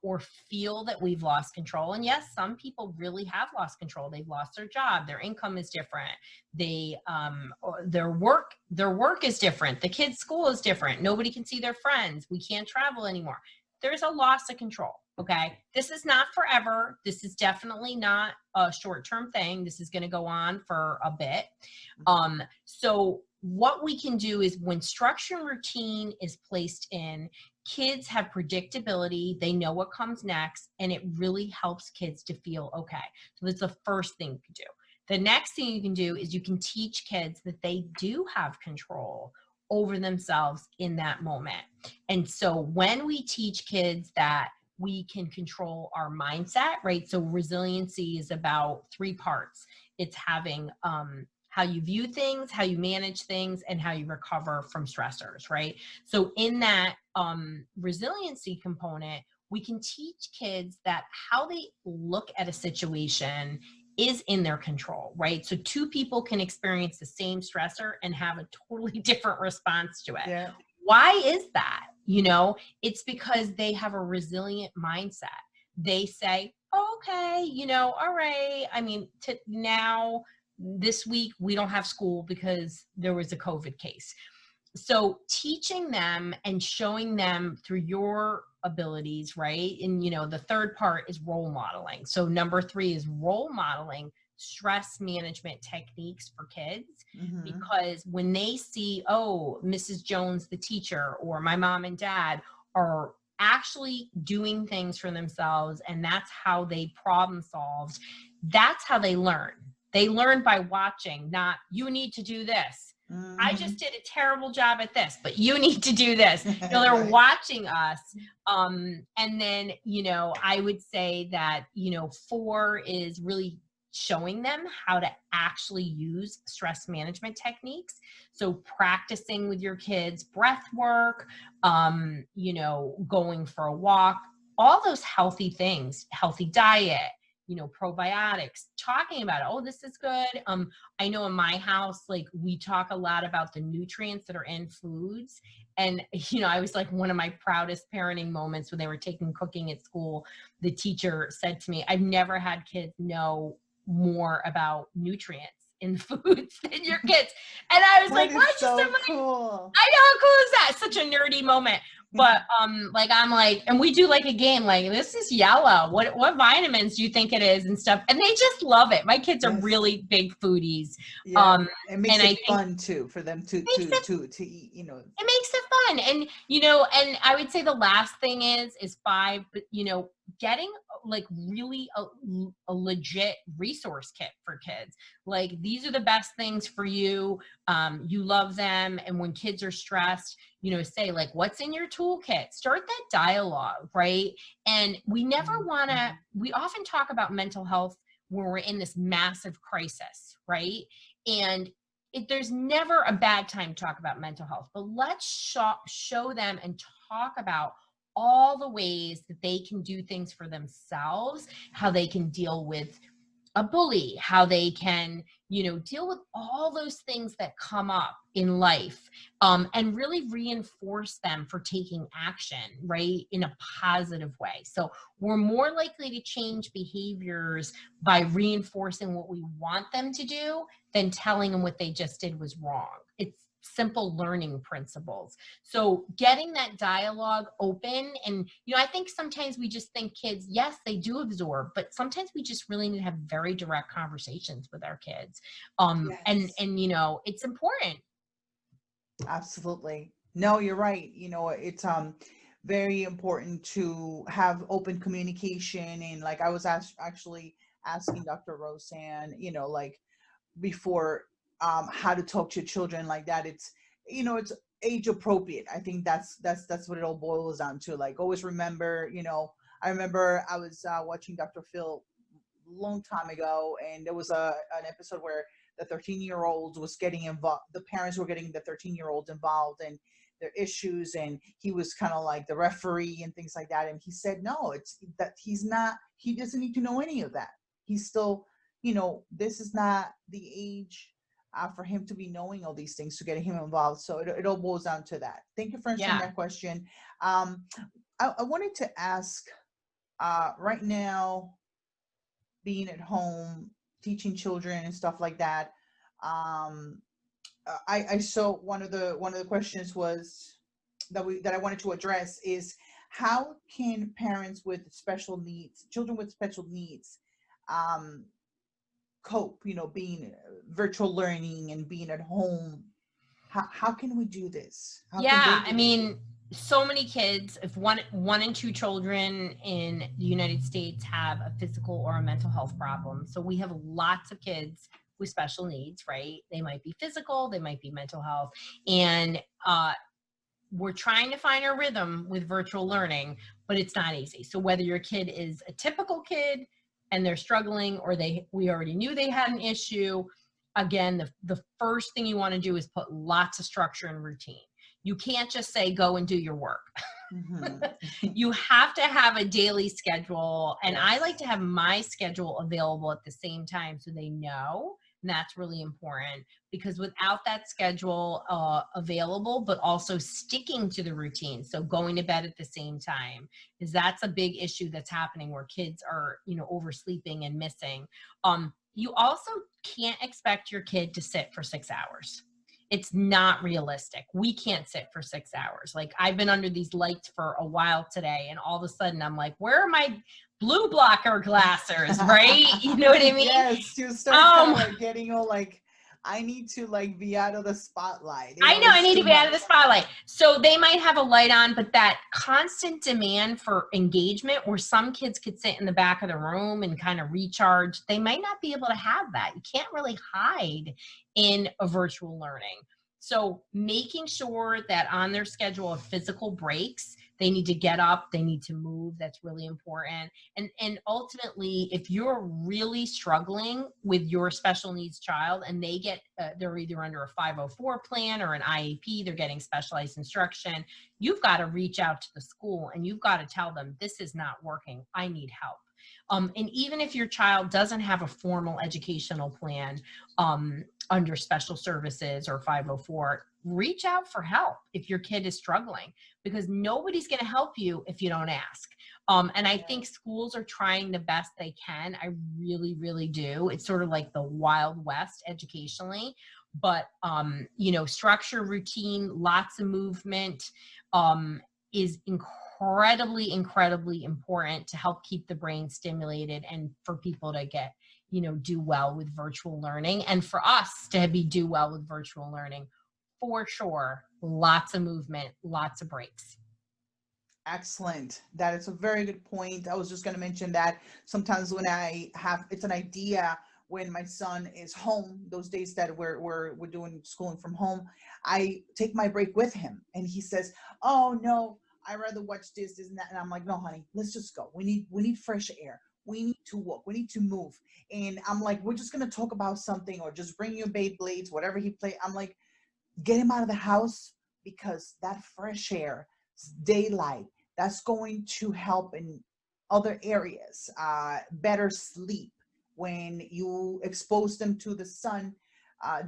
[SPEAKER 2] or feel that we've lost control. And yes, some people really have lost control. They've lost their job. Their income is different. Their work is different. The kids' school is different. Nobody can see their friends. We can't travel anymore. There's a loss of control. Okay. This is not forever. This is definitely not a short-term thing. This is going to go on for a bit. So what we can do is, when structure and routine is placed in, kids have predictability. They know what comes next, and it really helps kids to feel okay. So that's the first thing you can do. The next thing you can do is you can teach kids that they do have control over themselves in that moment. And so when we teach kids that we can control our mindset, right? So resiliency is about 3 parts. It's having how you view things, how you manage things, and how you recover from stressors, right? So in that resiliency component, we can teach kids that how they look at a situation is in their control, right? So 2 people can experience the same stressor and have a totally different response to it.
[SPEAKER 1] Yeah.
[SPEAKER 2] Why is that? It's because they have a resilient mindset. They say, okay, all right. I mean, now this week we don't have school because there was a COVID case. So teaching them and showing them through your abilities, right? And, the third part is role modeling. So number 3 is role modeling stress management techniques for kids, because when they see, oh, Mrs. Jones, the teacher, or my mom and dad are actually doing things for themselves, and that's how they problem solved, that's how they learn. They learn by watching, not you need to do this. I just did a terrible job at this, but you need to do this. They're
[SPEAKER 1] Right.
[SPEAKER 2] watching us. And then, I would say that, 4 is really showing them how to actually use stress management techniques. So practicing with your kids, breath work, going for a walk, all those healthy things, healthy diet, probiotics, talking about it. Oh, this is good. I know in my house, like we talk a lot about the nutrients that are in foods. And, I was like one of my proudest parenting moments when they were taking cooking at school. The teacher said to me, I've never had kids know more about nutrients in foods than your kids. And I was
[SPEAKER 1] That
[SPEAKER 2] like,
[SPEAKER 1] is
[SPEAKER 2] why just
[SPEAKER 1] so
[SPEAKER 2] am I
[SPEAKER 1] cool.
[SPEAKER 2] I know, how cool is that? Such a nerdy moment. But like I'm like, and we do like a game, like this is yellow. What vitamins do you think it is and stuff? And they just love it. My kids are
[SPEAKER 1] Yes.
[SPEAKER 2] really big foodies.
[SPEAKER 1] Yeah. It makes
[SPEAKER 2] And
[SPEAKER 1] it
[SPEAKER 2] I think
[SPEAKER 1] fun too for them to
[SPEAKER 2] makes it
[SPEAKER 1] eat,
[SPEAKER 2] it makes it fun. And and I would say the last thing is 5, but getting like really a legit resource kit for kids. Like these are the best things for you. You love them. And when kids are stressed, say like, what's in your toolkit? Start that dialogue, right? And we never want to, we often talk about mental health when we're in this massive crisis, right? And there's never a bad time to talk about mental health, but let's show them and talk about all the ways that they can do things for themselves, how they can deal with a bully, how they can, deal with all those things that come up in life, and really reinforce them for taking action, right, in a positive way. So we're more likely to change behaviors by reinforcing what we want them to do than telling them what they just did was wrong. It's simple learning principles. So getting that dialogue open, and I think sometimes we just think kids, yes, they do absorb, but sometimes we just really need to have very direct conversations with our kids. And
[SPEAKER 1] Yes.
[SPEAKER 2] it's important.
[SPEAKER 1] Absolutely. No, you're right. It's very important to have open communication, and like I was actually asking Dr. Roseann, like before, how to talk to children like that. It's age appropriate. I think that's what it all boils down to. Like always remember, I remember I was watching Dr. Phil long time ago, and there was an episode where the 13-year-olds was getting involved. The parents were getting the 13-year-olds involved in their issues, and he was kind of like the referee and things like that. And he said, no, it's that he's not. He doesn't need to know any of that. He's still, this is not the age for him to be knowing all these things to get him involved. So it all boils down to that. Thank you for answering
[SPEAKER 2] Yeah.
[SPEAKER 1] that question. I wanted to ask, right now, being at home, teaching children and stuff like that. Um, I saw one of the questions was that I wanted to address is how can parents with special needs, children with special needs, um, cope? Being virtual learning and being at home. How can we do this? How can they
[SPEAKER 2] Yeah, I
[SPEAKER 1] do it?
[SPEAKER 2] mean, so many kids, if one in 2 children in the United States have a physical or a mental health problem. So we have lots of kids with special needs, right? They might be physical, they might be mental health. And we're trying to find our rhythm with virtual learning, but it's not easy. So whether your kid is a typical kid and they're struggling, or we already knew they had an issue, again, the first thing you want to do is put lots of structure and routine. You can't just say, go and do your work. You have to have a daily schedule. And I like to have my schedule available at the same time so they know. And that's really important, because without that schedule available, but also sticking to the routine, so going to bed at the same time, is that's a big issue that's happening where kids are, oversleeping and missing. You also can't expect your kid to sit for 6 hours. It's not realistic. We can't sit for 6 hours. Like, I've been under these lights for a while today, and all of a sudden I'm like, where are my blue blocker glasses, right? You know what I mean?
[SPEAKER 1] Yes, you start kind of like getting all like, I need to like be out of the spotlight.
[SPEAKER 2] I know, I
[SPEAKER 1] it's
[SPEAKER 2] need
[SPEAKER 1] too
[SPEAKER 2] to be out of
[SPEAKER 1] much.
[SPEAKER 2] the spotlight. So they might have a light on, but that constant demand for engagement where some kids could sit in the back of the room and kind of recharge, they might not be able to have that. You can't really hide in a virtual learning. So making sure that on their schedule of physical breaks, they need to get up, they need to move. That's really important. And ultimately, if you're really struggling with your special needs child and they get, they're either under a 504 plan or an IEP, they're getting specialized instruction, you've got to reach out to the school and you've got to tell them, this is not working, I need help. And even if your child doesn't have a formal educational plan under special services or 504, reach out for help if your kid is struggling, because nobody's going to help you if you don't ask. And I think schools are trying the best they can. I really, really do. It's sort of like the Wild West educationally, but structure, routine, lots of movement is incredibly, incredibly important to help keep the brain stimulated and for people to get, do well with virtual learning, and for us to do well with virtual learning. For sure, lots of movement, lots of breaks.
[SPEAKER 1] Excellent. That is a very good point. I was just going to mention that sometimes when it's an idea when my son is home, those days that we're doing schooling from home, I take my break with him and he says, oh no, I'd rather watch this and that. And I'm like, no, honey, let's just go. We need fresh air. We need to walk. We need to move. And I'm like, we're just going to talk about something or just bring you Beyblades, whatever he play. I'm like, get him out of the house, because that fresh air, daylight, that's going to help in other areas. Better sleep when you expose them to the sun,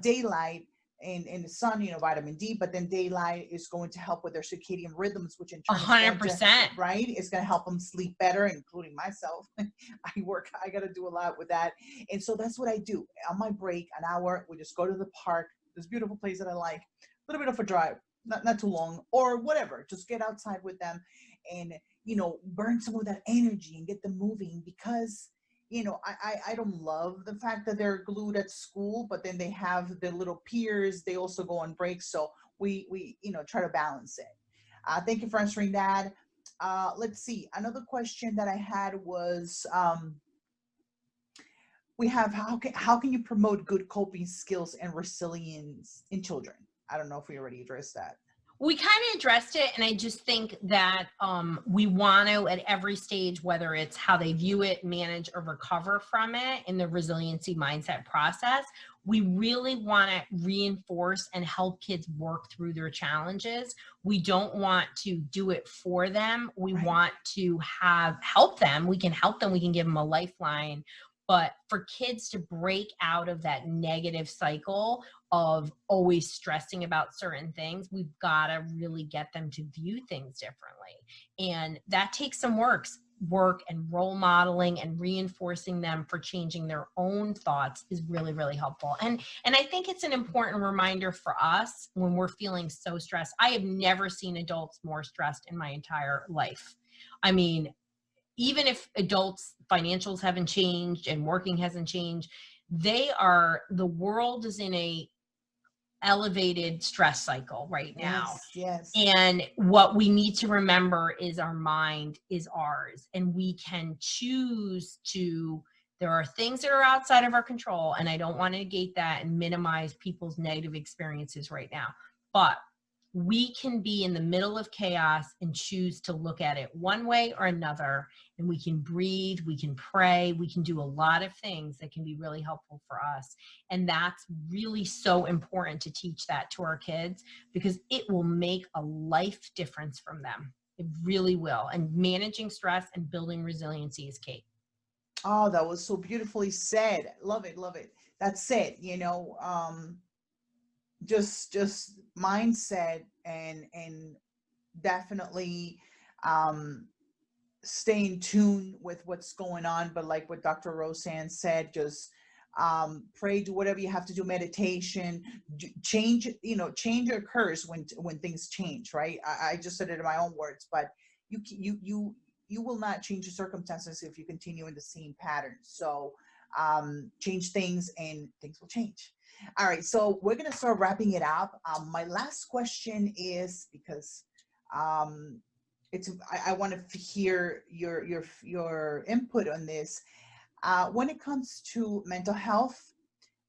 [SPEAKER 1] daylight, and the sun, vitamin D, but then daylight is going to help with their circadian rhythms, which in turn
[SPEAKER 2] 100%,
[SPEAKER 1] right? It's going to help them sleep better, including myself. I got to do a lot with that. And so that's what I do. On my break, an hour, we just go to the park, this beautiful place that I like, a little bit of a drive, not too long, or whatever, just get outside with them and, burn some of that energy and get them moving, because I don't love the fact that they're glued at school, but then they have their little peers. They also go on breaks. So we try to balance it. Thank you for answering that. Let's see. Another question that I had was, we have, how can you promote good coping skills and resilience in children? I don't know if we already addressed that.
[SPEAKER 2] We kind of addressed it, and I just think that we want to, at every stage, whether it's how they view it, manage, or recover from it in the resiliency mindset process, we really want to reinforce and help kids work through their challenges. We don't want to do it for them. We want to help them. We can help them. We can give them a lifeline. But for kids to break out of that negative cycle of always stressing about certain things, we've got to really get them to view things differently. And that takes some work and role modeling and reinforcing them for changing their own thoughts is really, really helpful. And I think it's an important reminder for us when we're feeling so stressed. I have never seen adults more stressed in my entire life. I mean, even if adults' financials haven't changed and working hasn't changed, the world is in a elevated stress cycle right now.
[SPEAKER 1] Yes.
[SPEAKER 2] And what we need to remember is our mind is ours, and we can choose to, there are things that are outside of our control, and I don't want to negate that and minimize people's negative experiences right now, but we can be in the middle of chaos and choose to look at it one way or another. And we can breathe, we can pray, we can do a lot of things that can be really helpful for us. And that's really so important to teach that to our kids, because it will make a life difference from them. It really will. And managing stress and building resiliency is key.
[SPEAKER 1] Oh, that was so beautifully said. Love it. That's it. Just mindset and definitely stay in tune with what's going on. But like what Dr. Roseann said, just pray, do whatever you have to do, meditation, change, change occurs when things change, right? I just said it in my own words, but you will not change your circumstances if you continue in the same pattern. So change things and things will change. All right, so we're gonna start wrapping it up. My last question is, because I want to hear your input on this. When it comes to mental health,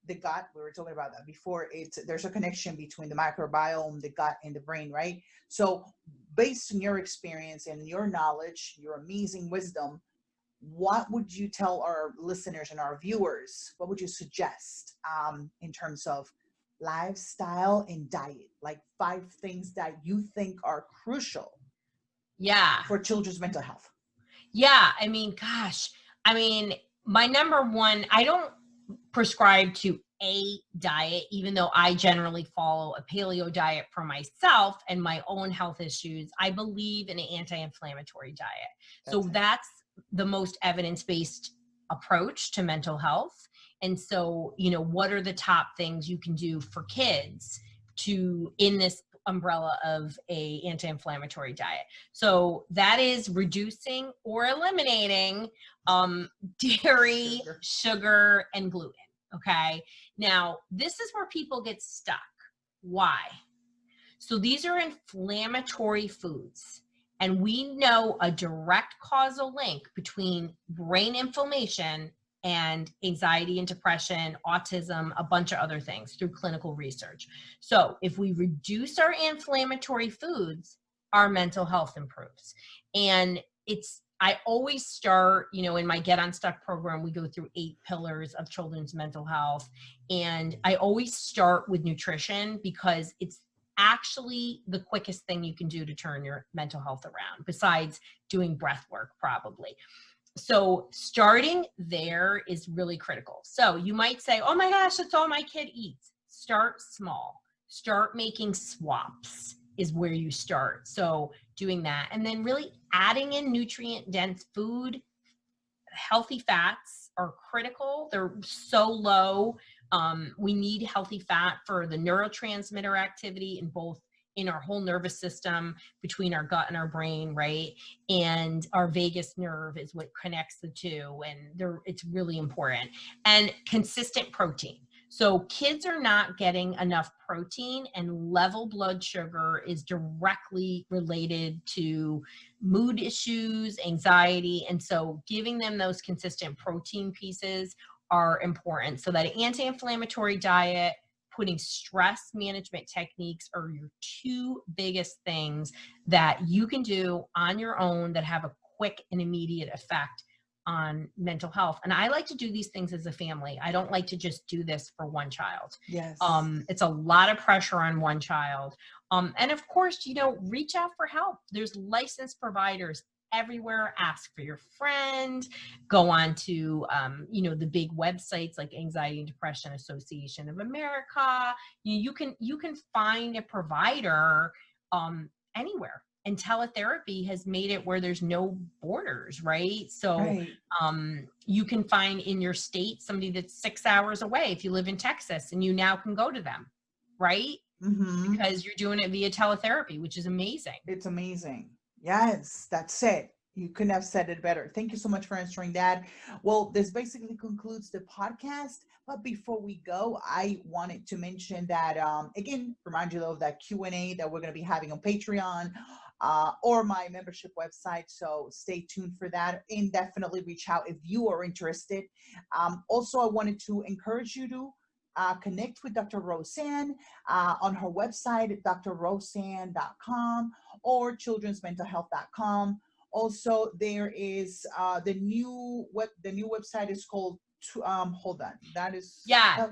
[SPEAKER 1] the gut, we were talking about that before, there's a connection between the microbiome, the gut, and the brain, right? So based on your experience and your knowledge, your amazing wisdom, what would you tell our listeners and our viewers? What would you suggest in terms of lifestyle and diet? Like 5 things that you think are crucial for children's mental health.
[SPEAKER 2] Yeah. I mean, gosh, my number one, I don't prescribe to a diet, even though I generally follow a paleo diet for myself and my own health issues. I believe in an anti-inflammatory diet. That's the most evidence-based approach to mental health. And so, what are the top things you can do for kids in this umbrella of a anti-inflammatory diet? So that is reducing or eliminating dairy, sugar, and gluten. Okay. Now, this is where people get stuck. Why? So these are inflammatory foods, and we know a direct causal link between brain inflammation and anxiety and depression, autism, a bunch of other things through clinical research. So if we reduce our inflammatory foods, our mental health improves. And I always start, in my Get Unstuck program, we go through 8 pillars of children's mental health. And I always start with nutrition because it's actually the quickest thing you can do to turn your mental health around, besides doing breath work, probably. So starting there is really critical. So you might say, oh my gosh, that's all my kid eats. Start small. Start making swaps is where you start. So doing that, and then really adding in nutrient dense food. Healthy fats are critical. They're so low. We need healthy fat for the neurotransmitter activity in our whole nervous system, between our gut and our brain, right? And our vagus nerve is what connects the two, and it's really important. And consistent protein. So kids are not getting enough protein, and level blood sugar is directly related to mood issues, anxiety. And so giving them those consistent protein pieces are important. So that anti-inflammatory diet, putting stress management techniques are your 2 biggest things that you can do on your own that have a quick and immediate effect on mental health. And I like to do these things as a family. I don't like to just do this for one child.
[SPEAKER 1] Yes.
[SPEAKER 2] It's a lot of pressure on one child. And of course, reach out for help. There's licensed providers everywhere. Ask for your friend. Go on to, the big websites like Anxiety and Depression Association of America. You can find a provider anywhere. And teletherapy has made it where there's no borders, right? So
[SPEAKER 1] right.
[SPEAKER 2] You can find in your state somebody that's 6 hours away if you live in Texas, and you now can go to them, right?
[SPEAKER 1] Mm-hmm.
[SPEAKER 2] Because you're doing it via teletherapy, which is amazing.
[SPEAKER 1] It's amazing. Yes, that's it. You couldn't have said it better. Thank you so much for answering that. Well, this basically concludes the podcast. But before we go, I wanted to mention that, again, remind you of that Q&A that we're going to be having on Patreon or my membership website. So stay tuned for that, and definitely reach out if you are interested. Also, I wanted to encourage you to connect with Dr. Roseann on her website, drroseann.com or childrensmentalhealth.com. Also, there is the new website is called hold on, that is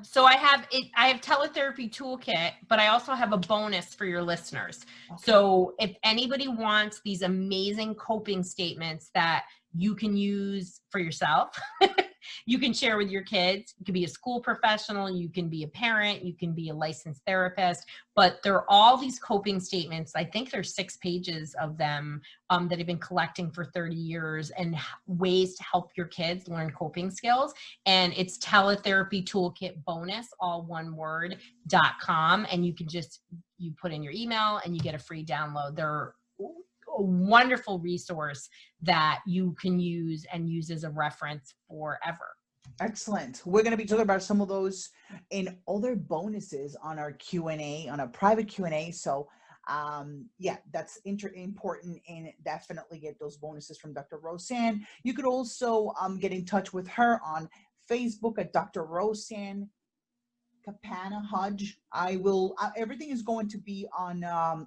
[SPEAKER 2] so I have teletherapy toolkit, but I also have a bonus for your listeners. Okay. So if anybody wants these amazing coping statements that you can use for yourself you can share with your kids. You can be a school professional, you can be a parent, you can be a licensed therapist, but there are all these coping statements. I think there's 6 pages of them that I've been collecting for 30 years, and ways to help your kids learn coping skills. And it's Teletherapy Toolkit Bonus, all one word, .com. And you can just, you put in your email and you get a free download. They're a wonderful resource that you can use and use as a reference forever.
[SPEAKER 1] Excellent. We're going to be talking about some of those and other bonuses on our Q&A, on a private Q&A. So yeah, that's important, and definitely get those bonuses from Dr. Roseann. You could also get in touch with her on Facebook at Dr. Roseann Kapana Hodge. I will, everything is going to be on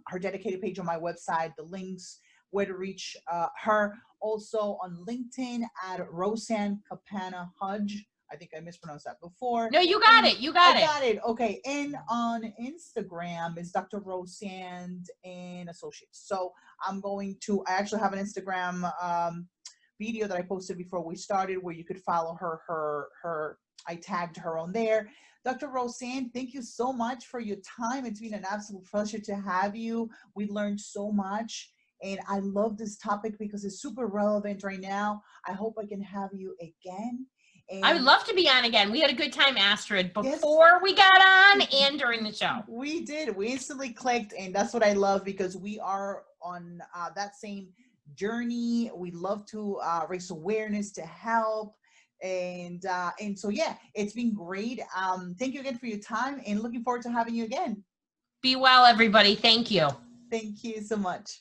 [SPEAKER 1] her dedicated page on my website, the links, where to reach her. Also on LinkedIn at Roseann Kapana Hodge. I think I mispronounced that before.
[SPEAKER 2] No, you got it. You got it.
[SPEAKER 1] I got it. Okay. And on Instagram is Dr. Roseann and Associates. So I'm going to, I actually have an Instagram video that I posted before we started where you could follow her. I tagged her on there. Dr. Roseann, thank you so much for your time. It's been an absolute pleasure to have you. We learned so much, and I love this topic because it's super relevant right now. I hope I can have you again. And
[SPEAKER 2] I would love to be on again. We had a good time, Astrid, before we got on and during the show.
[SPEAKER 1] We did. We instantly clicked, and that's what I love, because we are on that same journey. We love to raise awareness, to help. And so, yeah, it's been great. Thank you again for your time, and looking forward to having you again.
[SPEAKER 2] Be well, everybody. Thank you.
[SPEAKER 1] Thank you so much.